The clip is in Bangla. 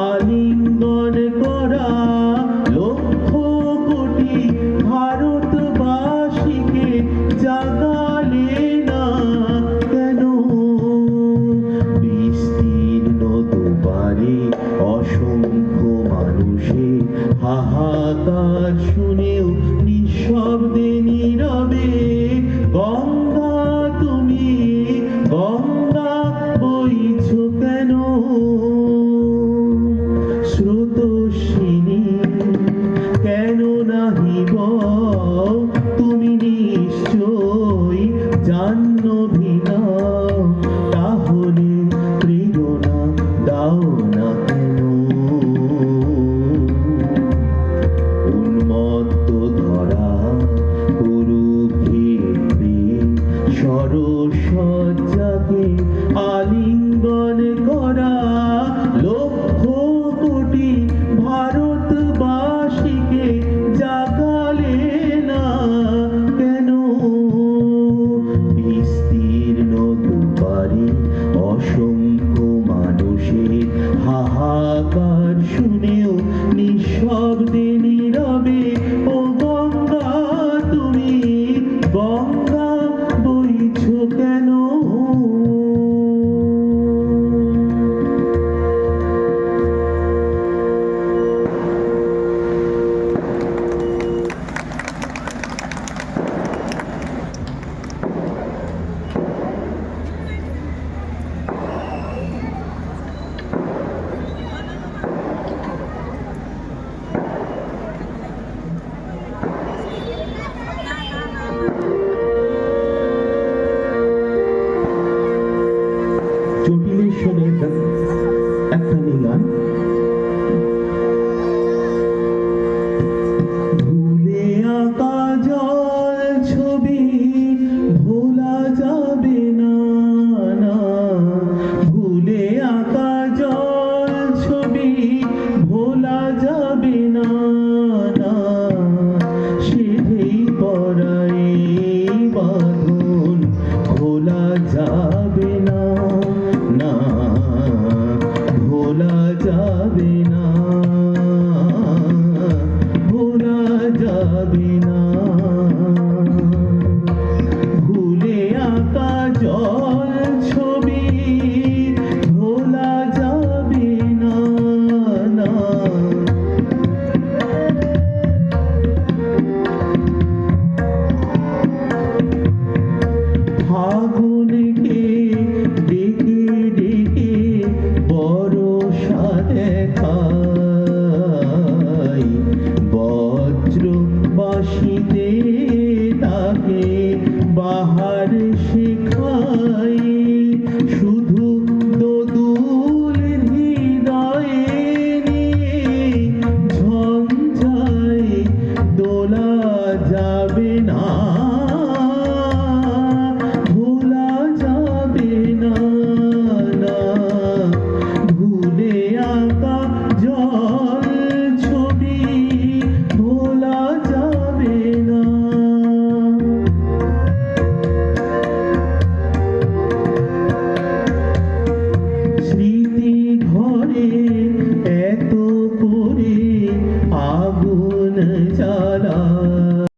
আলিঙ্গন করা লক্ষ কোটি ভারতবাসীকে জাগালে না কেন? বিস্তীর্ণ দুবারে অসংখ্য মানুষে হাহাকার শুনেও নিঃশব্দে নীরবে গঙ্গা তুমি গঙ্গা বইছ কেন? স্রোতস্বিনী কেন নাহিব তুমি নিশ্চয় জাহ্নবী নাও, তাহলে প্রেরণা দাও না কেন? উন্মত্ত ধরা কুরুক্ষেত্রে সরসজ্জাকে আলিঙ্গন করা লক্ষ কোটি ভারতবাসীকে জাগালে না কেন? বিস্তীর্ণ দুবারে অসংখ্য মানুষের হাহাকার শুনেও নিঃশব্দে নীরবে ও গঙ্গা তুমি গঙ্গা বইছ কেন? জটিলেশ্বরের একখানি গান। ভুলে আঁকা জল ছবি ভোলা যাবে না, না ভুলে আঁকা জল ছবি ভোলা যাবে না, না সেধেই পড়াই বাঁধন খোলা যাবে না, না ভোলা যাবে না, ভোলা যাবে না। ভুলে আঁকা জল ছবি ভোলা যাবে না, না ফাগুনকে ডেকে ডেকে বরষা দেখা